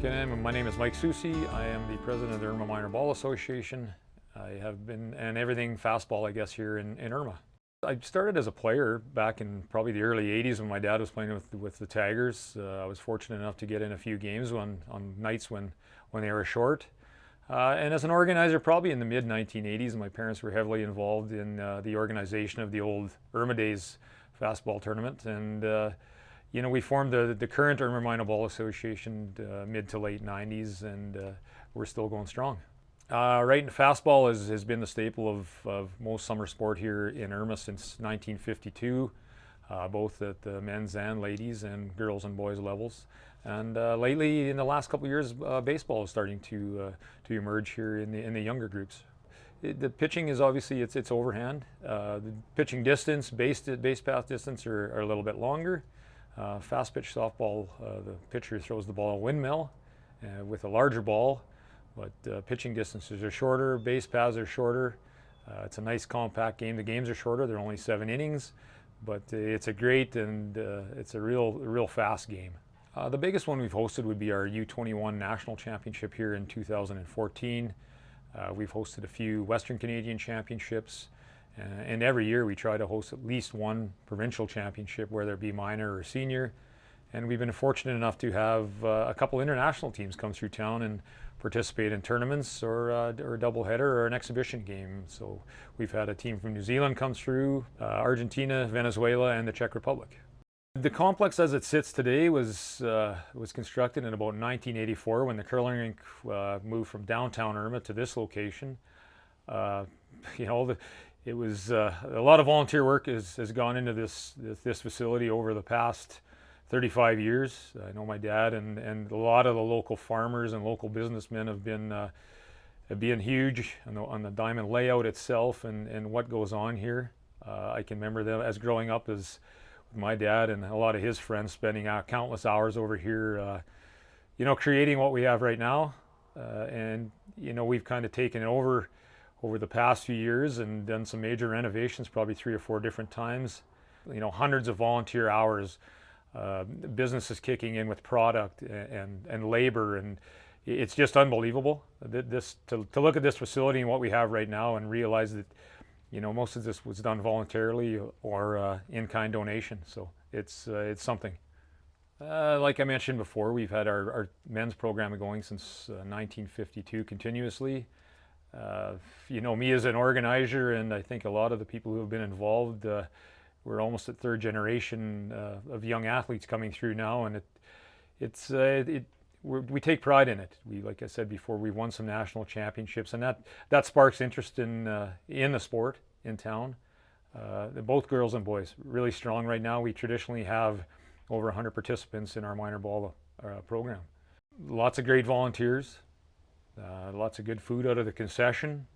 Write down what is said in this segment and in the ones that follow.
My name is Mike Soucy. I am the president of the Irma Minor Ball Association. I have been, and everything fastball, I guess, here in Irma. I started as a player back in probably the early 80s when my dad was playing with the Tigers. I was fortunate enough to get in a few games on nights when they were short. And as an organizer, probably in the mid-1980s, my parents were heavily involved in the organization of the old Irma Days fastball tournament. And we formed the current Irma Minor Ball Association mid to late 90s, and we're still going strong. Right, fastball has been the staple of most summer sport here in Irma since 1952, both at the men's and ladies and girls and boys levels. And lately, in the last couple of years, baseball is starting to emerge here in the younger groups. The pitching is obviously it's overhand. The pitching distance, base path distance are a little bit longer. Fast pitch softball, the pitcher throws the ball a windmill with a larger ball, but pitching distances are shorter, base paths are shorter. It's a nice compact game. The games are shorter, they're only 7 innings, but it's a great and it's a real fast game. The biggest one we've hosted would be our U21 National Championship here in 2014. We've hosted a few Western Canadian Championships. And every year we try to host at least one provincial championship, whether it be minor or senior. And we've been fortunate enough to have a couple international teams come through town and participate in tournaments or a doubleheader or an exhibition game. So we've had a team from New Zealand come through, Argentina, Venezuela, and the Czech Republic. The complex as it sits today was constructed in about 1984 when the curling rink moved from downtown Irma to this location. It was a lot of volunteer work has gone into this facility over the past 35 years. I know my dad and a lot of the local farmers and local businessmen have been huge on the diamond layout itself and what goes on here. I can remember them as growing up as my dad and a lot of his friends spending countless hours over here, creating what we have right now. We've kind of taken it over the past few years and done some major renovations, probably 3 or 4 different times. Hundreds of volunteer hours, businesses kicking in with product and labor, and it's just unbelievable. To look at this facility and what we have right now and realize that most of this was done voluntarily or in-kind donation. So it's something. Like I mentioned before, we've had our men's program going since 1952 continuously. Me as an organizer, and I think a lot of the people who have been involved, we're almost at 3rd generation of young athletes coming through now, and we take pride in it. Like I said before, we won some national championships, and that sparks interest in the sport in town. Both girls and boys really strong right now. We traditionally have over 100 participants in our minor ball program. Lots of great volunteers. Lots of good food out of the concession.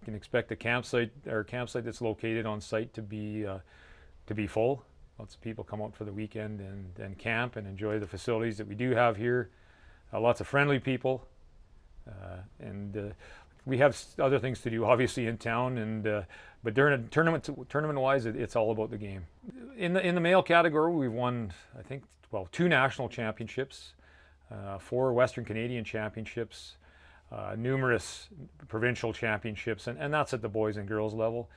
You can expect the campsite that's located on site to be full. Lots of people come out for the weekend and camp and enjoy the facilities that we do have here. Lots of friendly people, and we have other things to do, obviously, in town. But during a tournament-wise, it's all about the game. In the male category, we've won, I think, 2 national championships, 4 Western Canadian championships. Numerous provincial championships, and that's at the boys and girls level.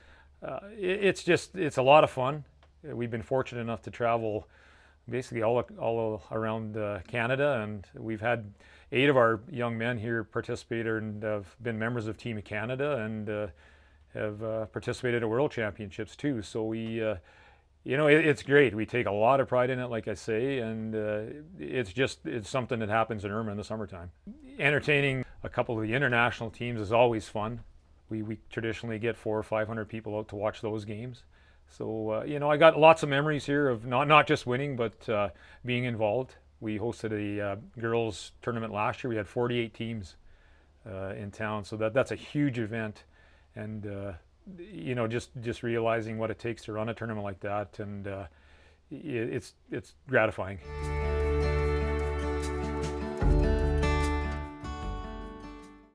It's a lot of fun. We've been fortunate enough to travel basically all around Canada, and we've had 8 of our young men here participate and have been members of Team Canada and have participated at World Championships too. So it's great. We take a lot of pride in it, like I say, and it's something that happens in Irma in the summertime. Entertaining a couple of the international teams is always fun. We traditionally get 400 or 500 people out to watch those games. So I got lots of memories here of not just winning, but being involved. We hosted a girls tournament last year. We had 48 teams in town, so that's a huge event. And just realizing what it takes to run a tournament like that, and it's gratifying.